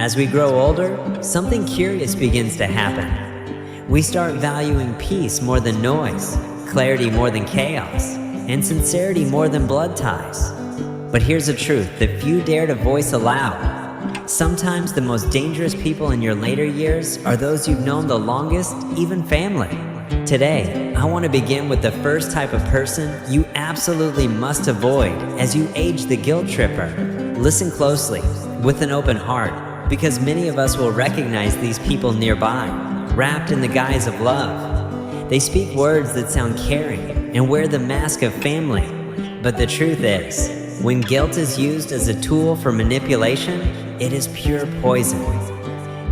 As we grow older, something curious begins to happen. We start valuing peace more than noise, clarity more than chaos, and sincerity more than blood ties. But here's the truth that few dare to voice aloud. Sometimes the most dangerous people in your later years are those you've known the longest, even family. Today, I want to begin with the first type of person you absolutely must avoid as you age the guilt tripper. Listen closely, with an open heart, because many of us will recognize these people nearby, wrapped in the guise of love. They speak words that sound caring and wear the mask of family. But the truth is, when guilt is used as a tool for manipulation, it is pure poison.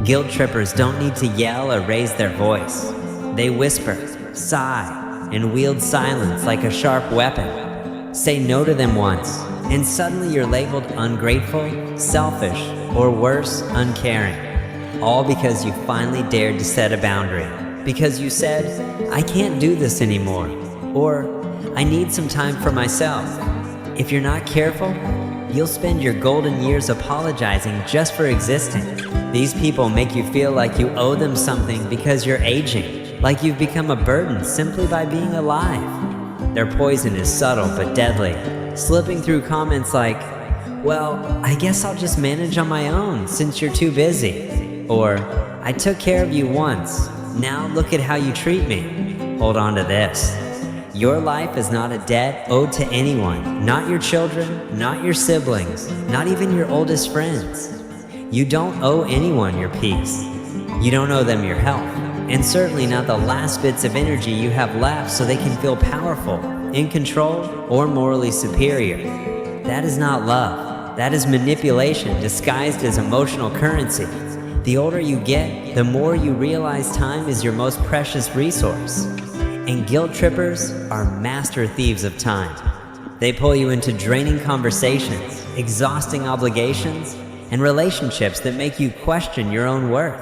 Guilt trippers don't need to yell or raise their voice. They whisper, sigh, and wield silence like a sharp weapon. Say no to them once, and suddenly you're labeled ungrateful, selfish, or worse, uncaring. All because you finally dared to set a boundary. Because you said, I can't do this anymore, or I need some time for myself. If you're not careful, you'll spend your golden years apologizing just for existing. These people make you feel like you owe them something because you're aging, like you've become a burden simply by being alive. Their poison is subtle but deadly, slipping through comments like, well, I guess I'll just manage on my own since you're too busy. Or, I took care of you once, now look at how you treat me. Hold on to this. Your life is not a debt owed to anyone, not your children, not your siblings, not even your oldest friends. You don't owe anyone your peace. You don't owe them your health, and certainly not the last bits of energy you have left so they can feel powerful, in control, or morally superior. That is not love. That is manipulation disguised as emotional currency. The older you get, the more you realize time is your most precious resource. And guilt trippers are master thieves of time. They pull you into draining conversations, exhausting obligations, and relationships that make you question your own worth.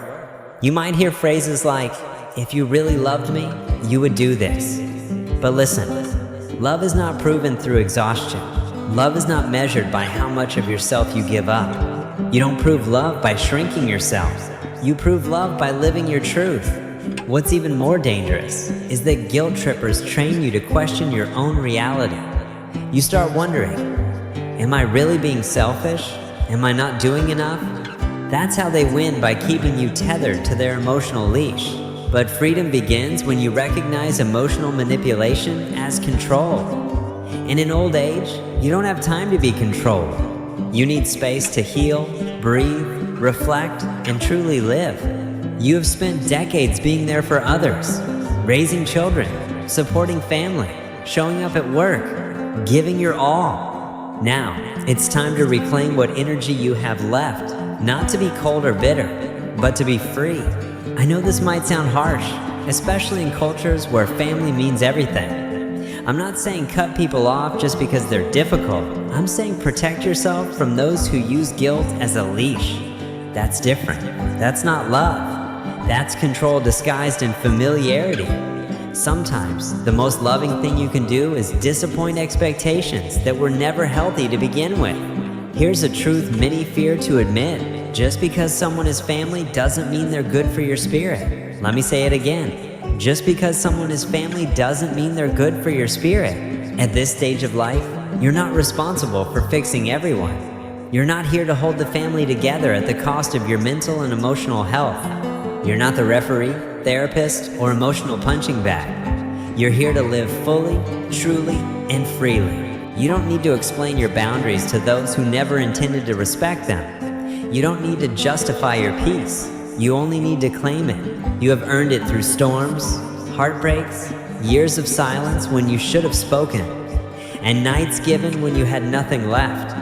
You might hear phrases like, if you really loved me, you would do this. But listen, love is not proven through exhaustion. Love is not measured by how much of yourself you give up. You don't prove love by shrinking yourself. You prove love by living your truth. What's even more dangerous is that guilt trippers train you to question your own reality. You start wondering, am I really being selfish? Am I not doing enough? That's how they win, by keeping you tethered to their emotional leash. But freedom begins when you recognize emotional manipulation as control. And in old age, you don't have time to be controlled. You need space to heal, breathe, reflect, and truly live. You have spent decades being there for others, raising children, supporting family, showing up at work, giving your all. Now, it's time to reclaim what energy you have left, not to be cold or bitter, but to be free. I know this might sound harsh, especially in cultures where family means everything. I'm not saying cut people off just because they're difficult. I'm saying protect yourself from those who use guilt as a leash. That's different. That's not love. That's control disguised in familiarity. Sometimes, the most loving thing you can do is disappoint expectations that were never healthy to begin with. Here's a truth many fear to admit. Just because someone is family doesn't mean they're good for your spirit. Let me say it again. Just because someone is family doesn't mean they're good for your spirit. At this stage of life, you're not responsible for fixing everyone. You're not here to hold the family together at the cost of your mental and emotional health. You're not the referee, therapist, or emotional punching bag. You're here to live fully, truly, and freely. You don't need to explain your boundaries to those who never intended to respect them. You don't need to justify your peace. You only need to claim it. You have earned it through storms, heartbreaks, years of silence when you should have spoken, and nights given when you had nothing left.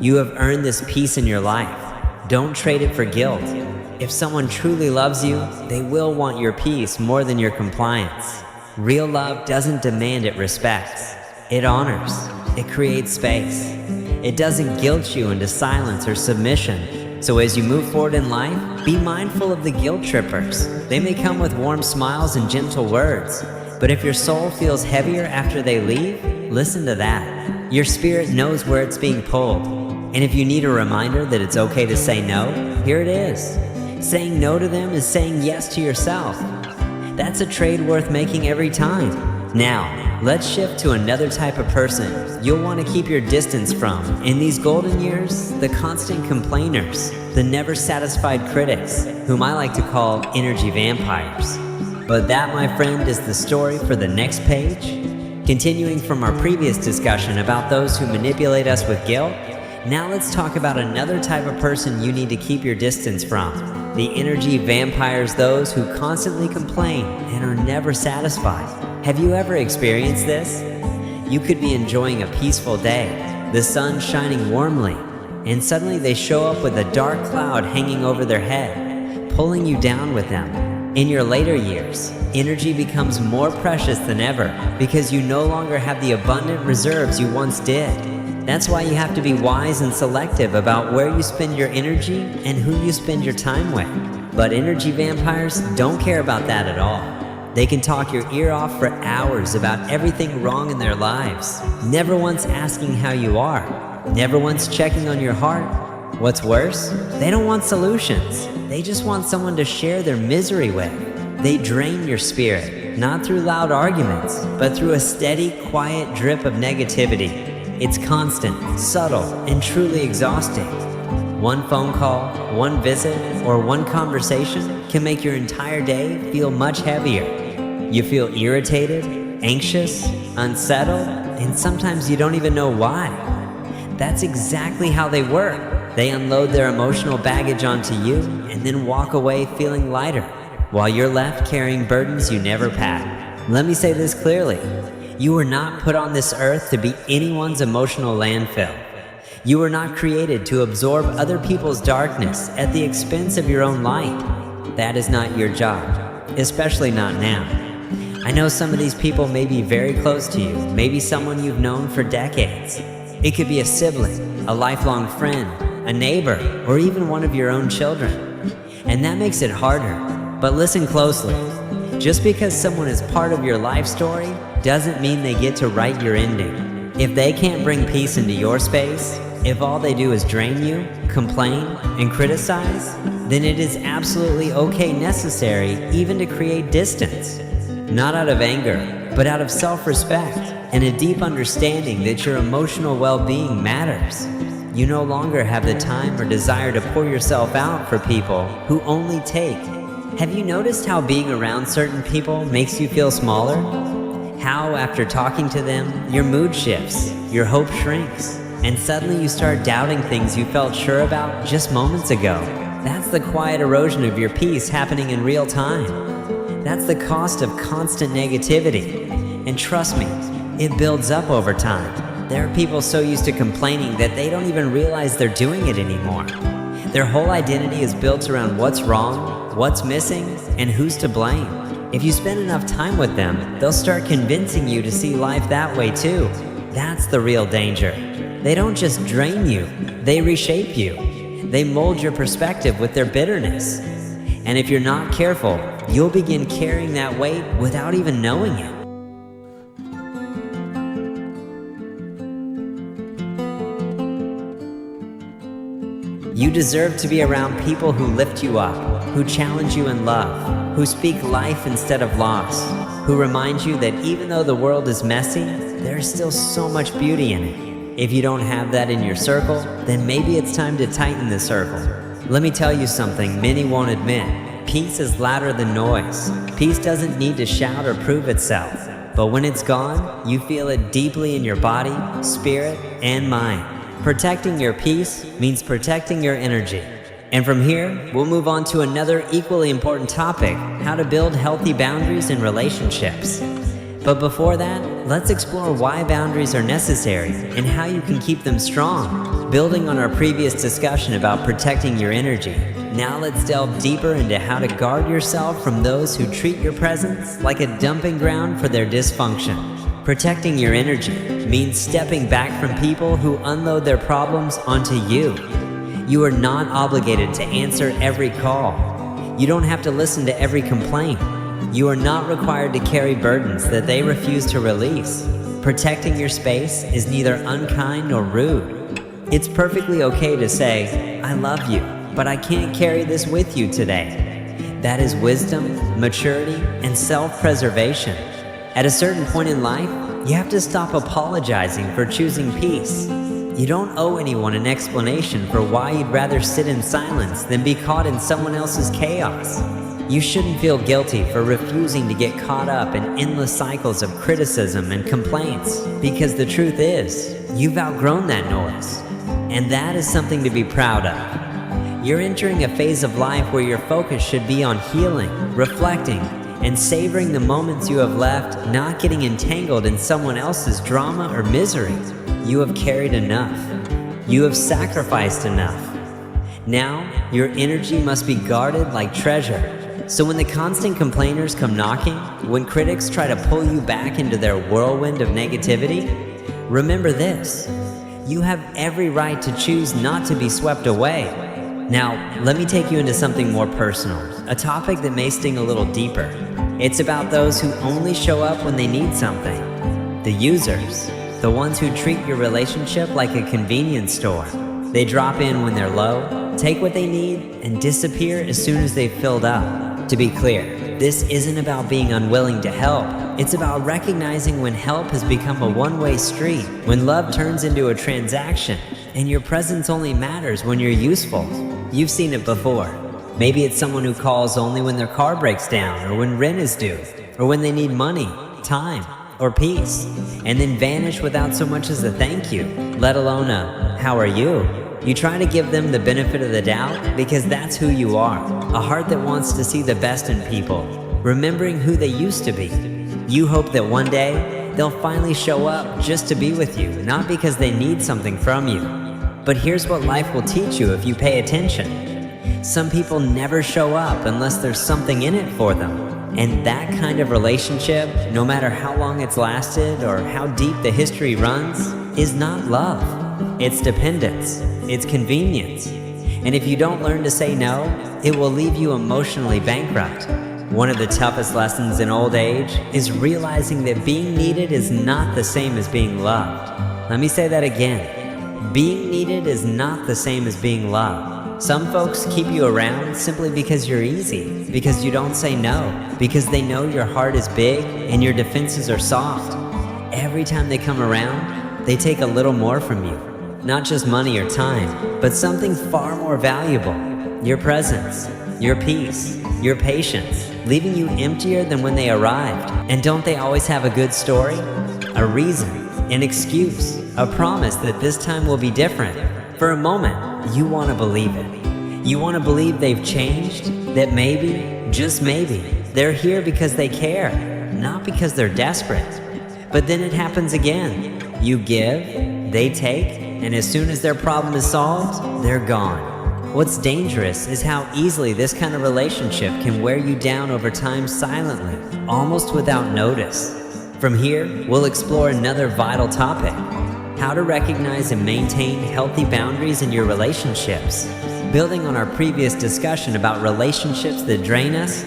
You have earned this peace in your life. Don't trade it for guilt. If someone truly loves you, they will want your peace more than your compliance. Real love doesn't demand, it respects. It honors. It creates space. It doesn't guilt you into silence or submission. So as you move forward in life, be mindful of the guilt trippers. They may come with warm smiles and gentle words, but if your soul feels heavier after they leave, listen to that. Your spirit knows where it's being pulled. And if you need a reminder that it's okay to say no, here it is. Saying no to them is saying yes to yourself. That's a trade worth making every time. Now, let's shift to another type of person you'll want to keep your distance from. In these golden years, the constant complainers, the never satisfied critics, whom I like to call energy vampires. But that, my friend, is the story for the next page. Continuing from our previous discussion about those who manipulate us with guilt, now let's talk about another type of person you need to keep your distance from. The energy vampires, those who constantly complain and are never satisfied. Have you ever experienced this? You could be enjoying a peaceful day, the sun shining warmly, and suddenly they show up with a dark cloud hanging over their head, pulling you down with them. In your later years, energy becomes more precious than ever because you no longer have the abundant reserves you once did. That's why you have to be wise and selective about where you spend your energy and who you spend your time with. But energy vampires don't care about that at all. They can talk your ear off for hours about everything wrong in their lives, never once asking how you are, never once checking on your heart. What's worse, they don't want solutions. They just want someone to share their misery with. They drain your spirit, not through loud arguments, but through a steady, quiet drip of negativity. It's constant, subtle, and truly exhausting. One phone call, one visit, or one conversation can make your entire day feel much heavier. You feel irritated, anxious, unsettled, and sometimes you don't even know why. That's exactly how they work. They unload their emotional baggage onto you and then walk away feeling lighter, while you're left carrying burdens you never packed. Let me say this clearly. You were not put on this earth to be anyone's emotional landfill. You were not created to absorb other people's darkness at the expense of your own light. That is not your job, especially not now. I know some of these people may be very close to you, maybe someone you've known for decades. It could be a sibling, a lifelong friend, a neighbor, or even one of your own children. And that makes it harder. But listen closely. Just because someone is part of your life story doesn't mean they get to write your ending. If they can't bring peace into your space, if all they do is drain you, complain, and criticize, then it is absolutely okay, necessary, even to create distance. Not out of anger, but out of self-respect and a deep understanding that your emotional well-being matters. You no longer have the time or desire to pour yourself out for people who only take. Have you noticed how being around certain people makes you feel smaller? How, after talking to them, your mood shifts, your hope shrinks, and suddenly you start doubting things you felt sure about just moments ago. That's the quiet erosion of your peace happening in real time. That's the cost of constant negativity. And trust me, it builds up over time. There are people so used to complaining that they don't even realize they're doing it anymore. Their whole identity is built around what's wrong, what's missing, and who's to blame. If you spend enough time with them, they'll start convincing you to see life that way too. That's the real danger. They don't just drain you, they reshape you. They mold your perspective with their bitterness. And if you're not careful, you'll begin carrying that weight without even knowing it. You deserve to be around people who lift you up, who challenge you in love, who speak life instead of loss, who remind you that even though the world is messy, there's still so much beauty in it. If you don't have that in your circle, then maybe it's time to tighten the circle. Let me tell you something many won't admit. Peace is louder than noise. Peace doesn't need to shout or prove itself. But when it's gone, you feel it deeply in your body, spirit, and mind. Protecting your peace means protecting your energy. And from here, we'll move on to another equally important topic, how to build healthy boundaries in relationships. But before that, let's explore why boundaries are necessary and how you can keep them strong. Building on our previous discussion about protecting your energy, now let's delve deeper into how to guard yourself from those who treat your presence like a dumping ground for their dysfunction. Protecting your energy means stepping back from people who unload their problems onto you. You are not obligated to answer every call. You don't have to listen to every complaint. You are not required to carry burdens that they refuse to release. Protecting your space is neither unkind nor rude. It's perfectly okay to say, "I love you, but I can't carry this with you today." That is wisdom, maturity, and self-preservation. At a certain point in life, you have to stop apologizing for choosing peace. You don't owe anyone an explanation for why you'd rather sit in silence than be caught in someone else's chaos. You shouldn't feel guilty for refusing to get caught up in endless cycles of criticism and complaints, because the truth is, you've outgrown that noise. And that is something to be proud of. You're entering a phase of life where your focus should be on healing, reflecting, and savoring the moments you have left, not getting entangled in someone else's drama or misery. You have carried enough. You have sacrificed enough. Now, your energy must be guarded like treasure. So when the constant complainers come knocking, when critics try to pull you back into their whirlwind of negativity, remember this: you have every right to choose not to be swept away. Now, let me take you into something more personal, a topic that may sting a little deeper. It's about those who only show up when they need something. The users, the ones who treat your relationship like a convenience store. They drop in when they're low, take what they need, and disappear as soon as they've filled up. To be clear, this isn't about being unwilling to help. It's about recognizing when help has become a one-way street, when love turns into a transaction, and your presence only matters when you're useful. You've seen it before. Maybe it's someone who calls only when their car breaks down, or when rent is due, or when they need money, time, or peace, and then vanish without so much as a thank you, let alone a "how are you?" You try to give them the benefit of the doubt because that's who you are, a heart that wants to see the best in people, remembering who they used to be. You hope that one day they'll finally show up just to be with you, not because they need something from you. But here's what life will teach you if you pay attention. Some people never show up unless there's something in it for them. And that kind of relationship, no matter how long it's lasted or how deep the history runs, is not love. It's dependence. It's convenience. And if you don't learn to say no, it will leave you emotionally bankrupt. One of the toughest lessons in old age is realizing that being needed is not the same as being loved. Let me say that again. Being needed is not the same as being loved. Some folks keep you around simply because you're easy, because you don't say no, because they know your heart is big and your defenses are soft. Every time they come around, they take a little more from you. Not just money or time, but something far more valuable: your presence, your peace, your patience, leaving you emptier than when they arrived. And don't they always have a good story? A reason, an excuse, a promise that this time will be different. For a moment, you want to believe it. You want to believe they've changed, that maybe, just maybe, they're here because they care, not because they're desperate. But then it happens again. You give, they take, and as soon as their problem is solved, they're gone. What's dangerous is how easily this kind of relationship can wear you down over time silently, almost without notice. From here, we'll explore another vital topic: how to recognize and maintain healthy boundaries in your relationships. Building on our previous discussion about relationships that drain us,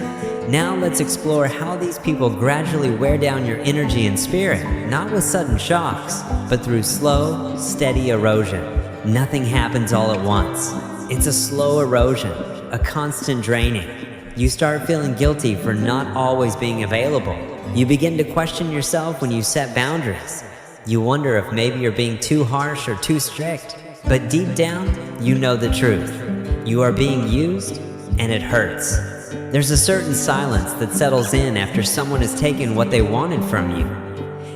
now let's explore how these people gradually wear down your energy and spirit, not with sudden shocks, but through slow, steady erosion. Nothing happens all at once. It's a slow erosion, a constant draining. You start feeling guilty for not always being available. You begin to question yourself when you set boundaries. You wonder if maybe you're being too harsh or too strict. But deep down, you know the truth. You are being used, and it hurts. There's a certain silence that settles in after someone has taken what they wanted from you.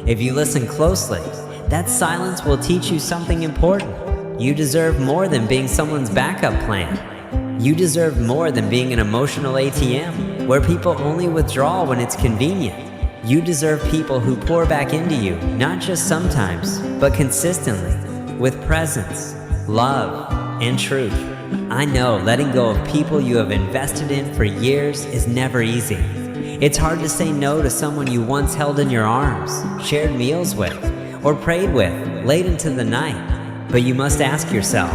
If you listen closely, that silence will teach you something important. You deserve more than being someone's backup plan. You deserve more than being an emotional ATM, where people only withdraw when it's convenient. You deserve people who pour back into you, not just sometimes, but consistently, with presence, love, and truth. I know letting go of people you have invested in for years is never easy. It's hard to say no to someone you once held in your arms, shared meals with, or prayed with late into the night. But you must ask yourself,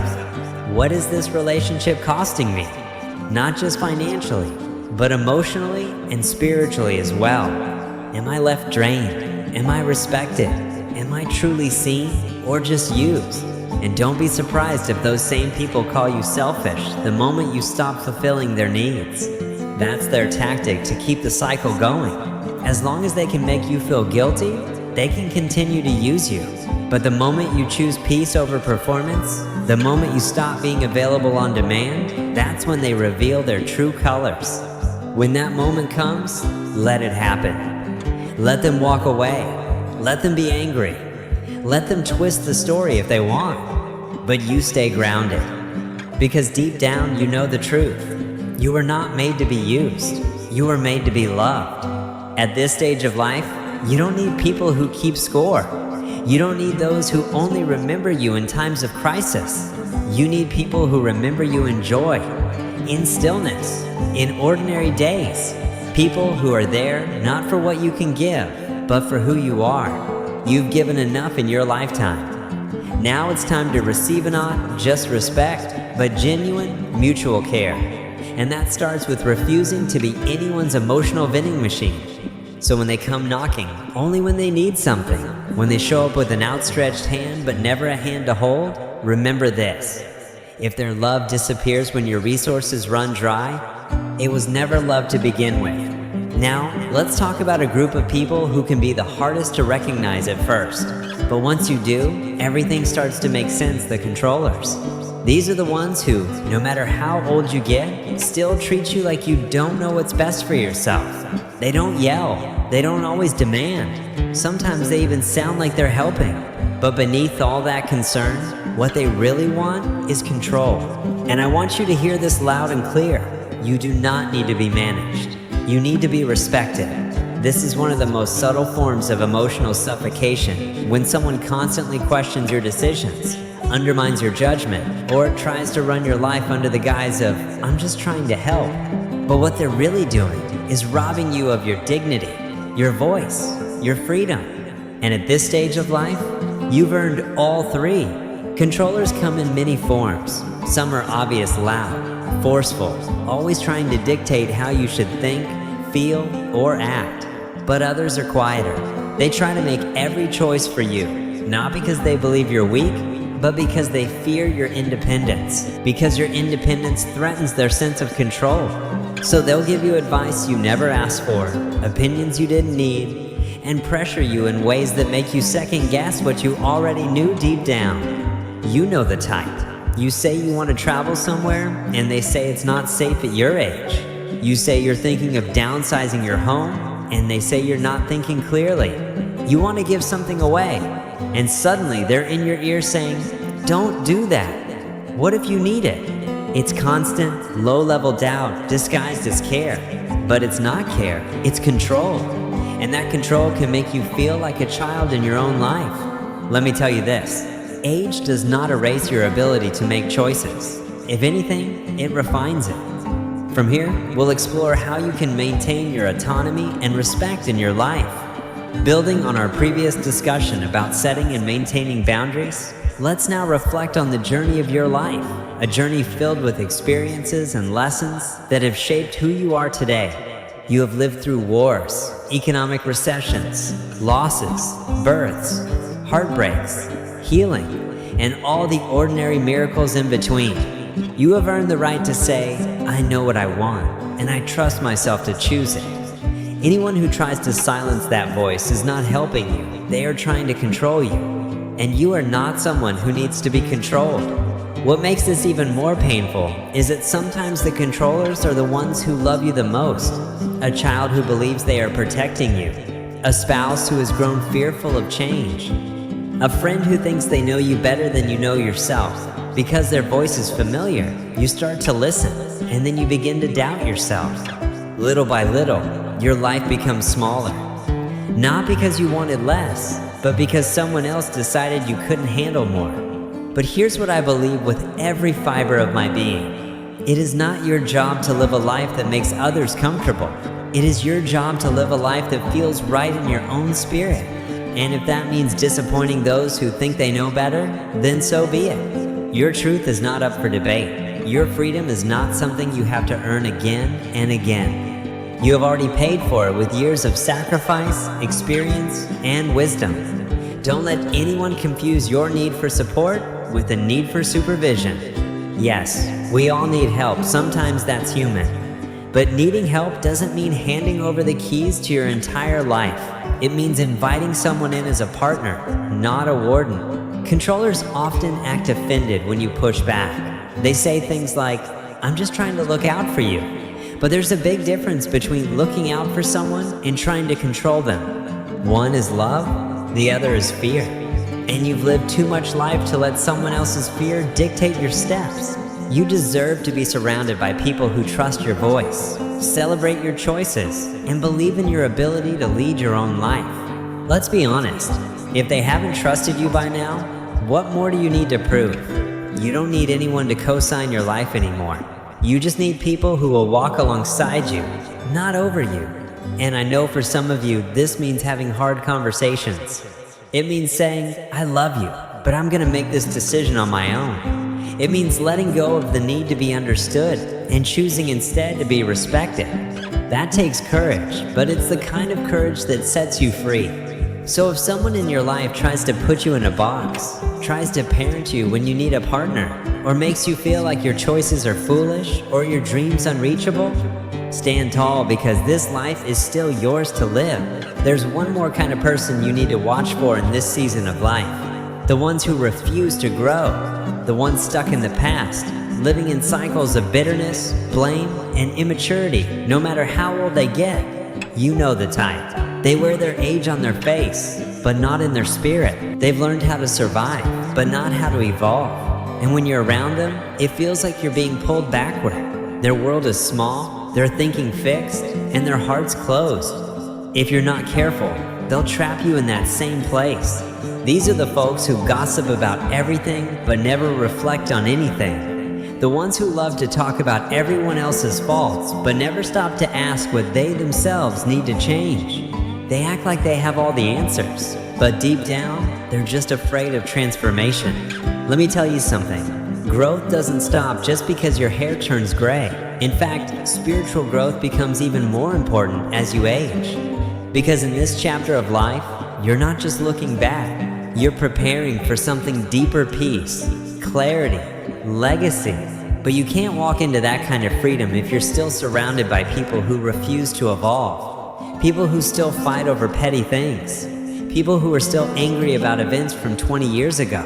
what is this relationship costing me? Not just financially, but emotionally and spiritually as well. Am I left drained? Am I respected? Am I truly seen or just used? And don't be surprised if those same people call you selfish the moment you stop fulfilling their needs. That's their tactic to keep the cycle going. As long as they can make you feel guilty, they can continue to use you. But the moment you choose peace over performance, the moment you stop being available on demand, that's when they reveal their true colors. When that moment comes, let it happen. Let them walk away. Let them be angry. Let them twist the story if they want. But you stay grounded. Because deep down, you know the truth. You were not made to be used. You were made to be loved. At this stage of life, you don't need people who keep score. You don't need those who only remember you in times of crisis. You need people who remember you in joy, in stillness, in ordinary days. People who are there not for what you can give, but for who you are. You've given enough in your lifetime. Now it's time to receive not just respect, but genuine mutual care. And that starts with refusing to be anyone's emotional vending machine. So when they come knocking, only when they need something, when they show up with an outstretched hand but never a hand to hold, remember this. If their love disappears when your resources run dry, it was never love to begin with. Now, let's talk about a group of people who can be the hardest to recognize at first. But once you do, everything starts to make sense, the controllers. These are the ones who, no matter how old you get, still treat you like you don't know what's best for yourself. They don't yell. They don't always demand. Sometimes they even sound like they're helping. But beneath all that concern, what they really want is control. And I want you to hear this loud and clear. You do not need to be managed. You need to be respected. This is one of the most subtle forms of emotional suffocation, when someone constantly questions your decisions, undermines your judgment, or tries to run your life under the guise of, I'm just trying to help. But what they're really doing is robbing you of your dignity, your voice, your freedom. And at this stage of life, you've earned all three. Controllers come in many forms. Some are obvious, loud, forceful, always trying to dictate how you should think, feel, or act. But others are quieter. They try to make every choice for you, not because they believe you're weak, but because they fear your independence, because your independence threatens their sense of control. So they'll give you advice you never asked for, opinions you didn't need, and pressure you in ways that make you second guess what you already knew deep down. You know the type. You say you want to travel somewhere, and they say it's not safe at your age. You say you're thinking of downsizing your home, and they say you're not thinking clearly. You want to give something away, and suddenly they're in your ear saying, don't do that. What if you need it? It's constant, low-level doubt disguised as care. But it's not care, it's control. And that control can make you feel like a child in your own life. Let me tell you this, age does not erase your ability to make choices. If anything, it refines it. From here, we'll explore how you can maintain your autonomy and respect in your life. Building on our previous discussion about setting and maintaining boundaries, let's now reflect on the journey of your life, a journey filled with experiences and lessons that have shaped who you are today. You have lived through wars, economic recessions, losses, births, heartbreaks, healing, and all the ordinary miracles in between. You have earned the right to say, I know what I want, and I trust myself to choose it. Anyone who tries to silence that voice is not helping you. They are trying to control you. And you are not someone who needs to be controlled. What makes this even more painful is that sometimes the controllers are the ones who love you the most. A child who believes they are protecting you. A spouse who has grown fearful of change. A friend who thinks they know you better than you know yourself. Because their voice is familiar, you start to listen, and then you begin to doubt yourself. Little by little, your life becomes smaller. Not because you wanted less, but because someone else decided you couldn't handle more. But here's what I believe with every fiber of my being. It is not your job to live a life that makes others comfortable. It is your job to live a life that feels right in your own spirit. And if that means disappointing those who think they know better, then so be it. Your truth is not up for debate. Your freedom is not something you have to earn again and again. You have already paid for it with years of sacrifice, experience, and wisdom. Don't let anyone confuse your need for support with a need for supervision. Yes, we all need help. Sometimes that's human. But needing help doesn't mean handing over the keys to your entire life. It means inviting someone in as a partner, not a warden. Controllers often act offended when you push back. They say things like, "I'm just trying to look out for you." But there's a big difference between looking out for someone and trying to control them. One is love, the other is fear. And you've lived too much life to let someone else's fear dictate your steps. You deserve to be surrounded by people who trust your voice, celebrate your choices, and believe in your ability to lead your own life. Let's be honest, if they haven't trusted you by now, what more do you need to prove? You don't need anyone to co-sign your life anymore. You just need people who will walk alongside you, not over you. And I know for some of you, this means having hard conversations. It means saying, "I love you, but I'm gonna make this decision on my own." It means letting go of the need to be understood and choosing instead to be respected. That takes courage, but it's the kind of courage that sets you free. So if someone in your life tries to put you in a box, tries to parent you when you need a partner, or makes you feel like your choices are foolish or your dreams unreachable, stand tall, because this life is still yours to live. There's one more kind of person you need to watch for in this season of life. The ones who refuse to grow. The ones stuck in the past, living in cycles of bitterness, blame, and immaturity, no matter how old they get. You know the type. They wear their age on their face, but not in their spirit. They've learned how to survive, but not how to evolve. And when you're around them, it feels like you're being pulled backward. Their world is small, their thinking fixed, and their hearts closed. If you're not careful, they'll trap you in that same place. These are the folks who gossip about everything but never reflect on anything. The ones who love to talk about everyone else's faults but never stop to ask what they themselves need to change. They act like they have all the answers, but deep down, they're just afraid of transformation. Let me tell you something. Growth doesn't stop just because your hair turns gray. In fact, spiritual growth becomes even more important as you age. Because in this chapter of life, you're not just looking back. You're preparing for something deeper: peace, clarity, legacy. But you can't walk into that kind of freedom if you're still surrounded by people who refuse to evolve. People who still fight over petty things. People who are still angry about events from 20 years ago.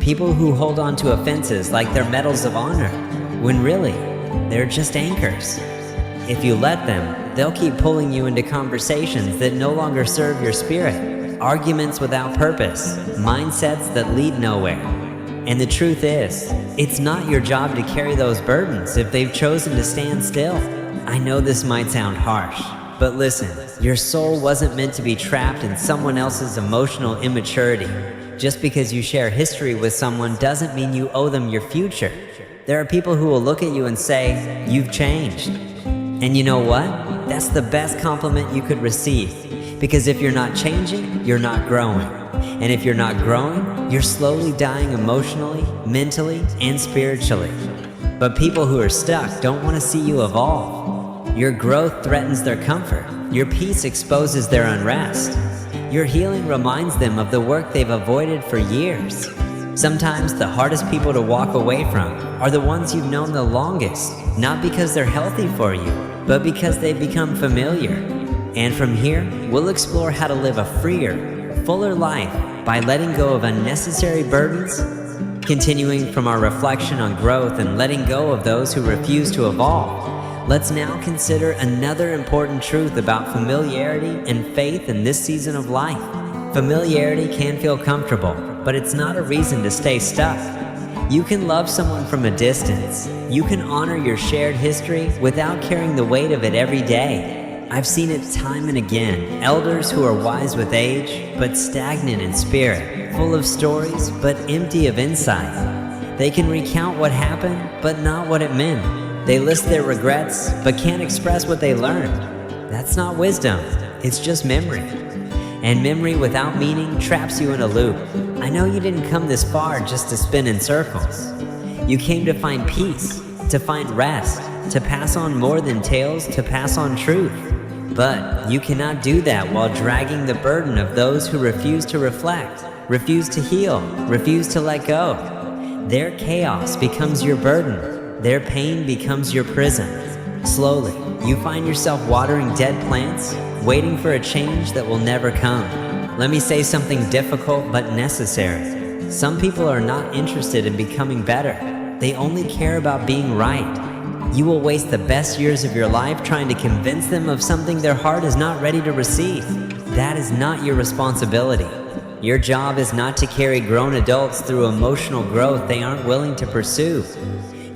People who hold on to offenses like they're medals of honor, when really, they're just anchors. If you let them, they'll keep pulling you into conversations that no longer serve your spirit. Arguments without purpose, mindsets that lead nowhere. And the truth is, it's not your job to carry those burdens if they've chosen to stand still. I know this might sound harsh, but listen, your soul wasn't meant to be trapped in someone else's emotional immaturity. Just because you share history with someone doesn't mean you owe them your future. There are people who will look at you and say, "You've changed." And you know what? That's the best compliment you could receive. Because if you're not changing, you're not growing. And if you're not growing, you're slowly dying emotionally, mentally, and spiritually. But people who are stuck don't want to see you evolve. Your growth threatens their comfort. Your peace exposes their unrest. Your healing reminds them of the work they've avoided for years. Sometimes the hardest people to walk away from are the ones you've known the longest, not because they're healthy for you, but because they've become familiar. And from here, we'll explore how to live a freer, fuller life by letting go of unnecessary burdens, continuing from our reflection on growth and letting go of those who refuse to evolve. Let's now consider another important truth about familiarity and faith in this season of life. Familiarity can feel comfortable, but it's not a reason to stay stuck. You can love someone from a distance. You can honor your shared history without carrying the weight of it every day. I've seen it time and again. Elders who are wise with age, but stagnant in spirit, full of stories, but empty of insight. They can recount what happened, but not what it meant. They list their regrets, but can't express what they learned. That's not wisdom, it's just memory. And memory without meaning traps you in a loop. I know you didn't come this far just to spin in circles. You came to find peace, to find rest, to pass on more than tales, to pass on truth. But you cannot do that while dragging the burden of those who refuse to reflect, refuse to heal, refuse to let go. Their chaos becomes your burden. Their pain becomes your prison. Slowly, you find yourself watering dead plants, waiting for a change that will never come. Let me say something difficult but necessary. Some people are not interested in becoming better. They only care about being right. You will waste the best years of your life trying to convince them of something their heart is not ready to receive. That is not your responsibility. Your job is not to carry grown adults through emotional growth they aren't willing to pursue.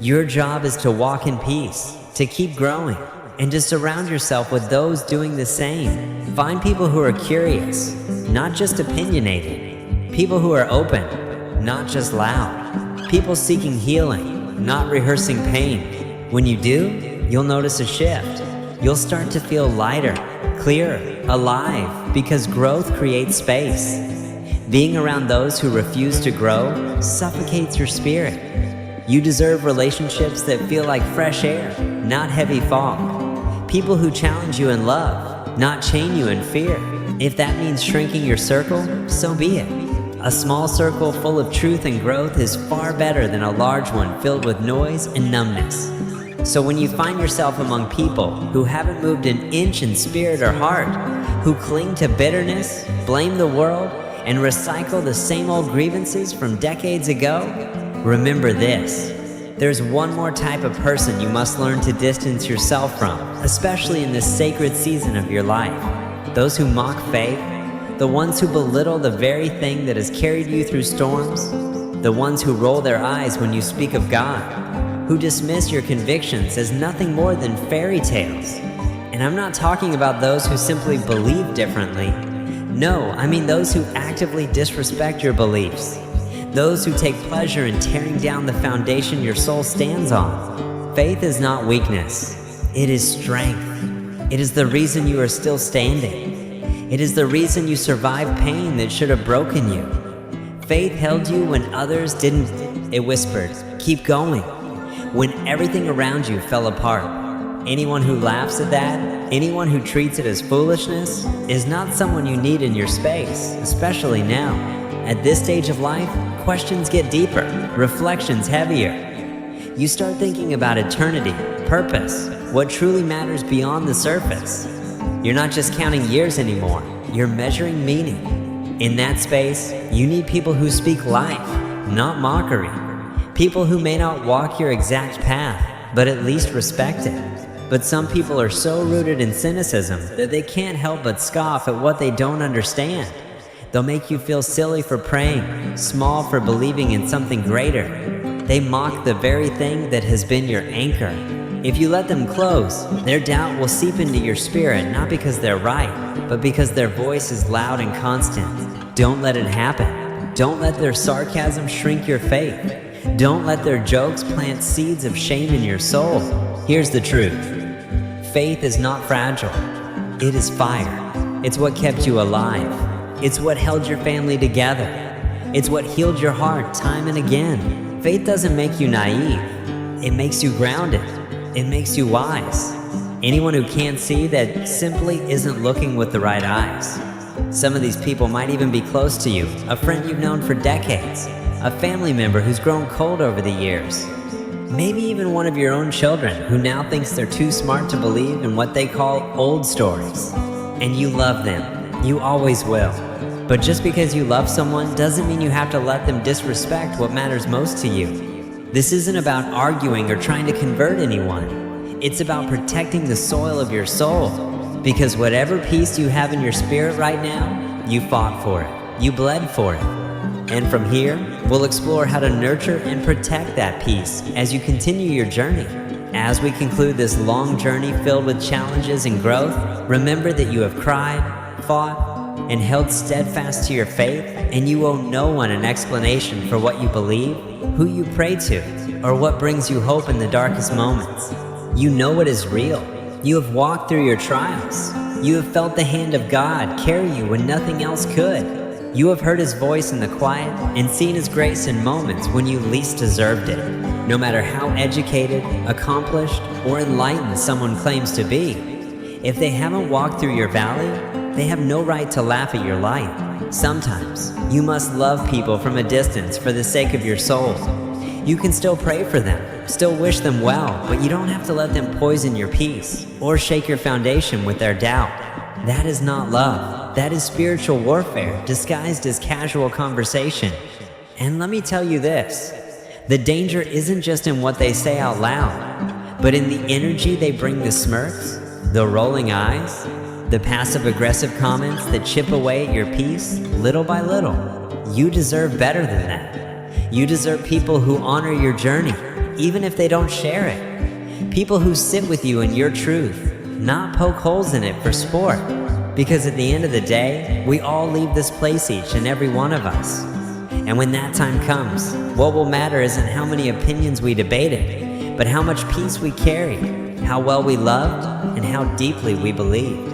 Your job is to walk in peace, to keep growing, and to surround yourself with those doing the same. Find people who are curious, not just opinionated. People who are open, not just loud. People seeking healing, not rehearsing pain. When you do, you'll notice a shift. You'll start to feel lighter, clearer, alive, because growth creates space. Being around those who refuse to grow suffocates your spirit. You deserve relationships that feel like fresh air, not heavy fog. People who challenge you in love, not chain you in fear. If that means shrinking your circle, so be it. A small circle full of truth and growth is far better than a large one filled with noise and numbness. So when you find yourself among people who haven't moved an inch in spirit or heart, who cling to bitterness, blame the world, and recycle the same old grievances from decades ago, remember this. There's one more type of person you must learn to distance yourself from, especially in this sacred season of your life. Those who mock faith, the ones who belittle the very thing that has carried you through storms, the ones who roll their eyes when you speak of God, who dismiss your convictions as nothing more than fairy tales. And I'm not talking about those who simply believe differently. No, I mean those who actively disrespect your beliefs. Those who take pleasure in tearing down the foundation your soul stands on. Faith is not weakness. It is strength. It is the reason you are still standing. It is the reason you survived pain that should have broken you. Faith held you when others didn't. It whispered, "Keep going," when everything around you fell apart. Anyone who laughs at that, anyone who treats it as foolishness, is not someone you need in your space, especially now. At this stage of life, questions get deeper, reflections heavier. You start thinking about eternity, purpose, what truly matters beyond the surface. You're not just counting years anymore, you're measuring meaning. In that space, you need people who speak life, not mockery. People who may not walk your exact path, but at least respect it. But some people are so rooted in cynicism that they can't help but scoff at what they don't understand. They'll make you feel silly for praying, small for believing in something greater. They mock the very thing that has been your anchor. If you let them close, their doubt will seep into your spirit, not because they're right, but because their voice is loud and constant. Don't let it happen. Don't let their sarcasm shrink your faith. Don't let their jokes plant seeds of shame in your soul. Here's the truth. Faith is not fragile. It is fire. It's what kept you alive. It's what held your family together. It's what healed your heart time and again. Faith doesn't make you naive. It makes you grounded. It makes you wise. Anyone who can't see that simply isn't looking with the right eyes. Some of these people might even be close to you, a friend you've known for decades, a family member who's grown cold over the years. Maybe even one of your own children who now thinks they're too smart to believe in what they call old stories. And you love them. You always will. But just because you love someone doesn't mean you have to let them disrespect what matters most to you. This isn't about arguing or trying to convert anyone. It's about protecting the soil of your soul. Because whatever peace you have in your spirit right now, you fought for it. You bled for it. And from here, we'll explore how to nurture and protect that peace as you continue your journey. As we conclude this long journey filled with challenges and growth, remember that you have cried, fought, and held steadfast to your faith, and you owe no one an explanation for what you believe, who you pray to, or what brings you hope in the darkest moments. You know what is real. You have walked through your trials. You have felt the hand of God carry you when nothing else could. You have heard His voice in the quiet and seen His grace in moments when you least deserved it. No matter how educated, accomplished, or enlightened someone claims to be, if they haven't walked through your valley, they have no right to laugh at your light. Sometimes, you must love people from a distance for the sake of your soul. You can still pray for them, still wish them well, but you don't have to let them poison your peace or shake your foundation with their doubt. That is not love. That is spiritual warfare disguised as casual conversation. And let me tell you this, the danger isn't just in what they say out loud, but in the energy they bring, the smirks, the rolling eyes, the passive-aggressive comments that chip away at your peace little by little. You deserve better than that. You deserve people who honor your journey, even if they don't share it. People who sit with you in your truth, not poke holes in it for sport. Because at the end of the day, we all leave this place, each and every one of us. And when that time comes, what will matter isn't how many opinions we debated, but how much peace we carried, how well we loved, and how deeply we believed.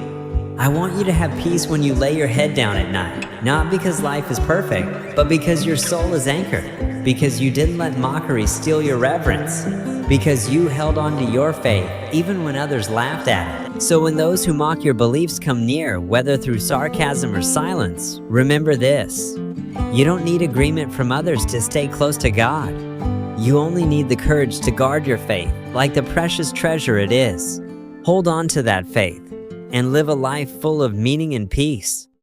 I want you to have peace when you lay your head down at night, not because life is perfect, but because your soul is anchored, because you didn't let mockery steal your reverence, because you held on to your faith even when others laughed at it. So when those who mock your beliefs come near, whether through sarcasm or silence, remember this: you don't need agreement from others to stay close to God. You only need the courage to guard your faith like the precious treasure it is. Hold on to that faith and live a life full of meaning and peace.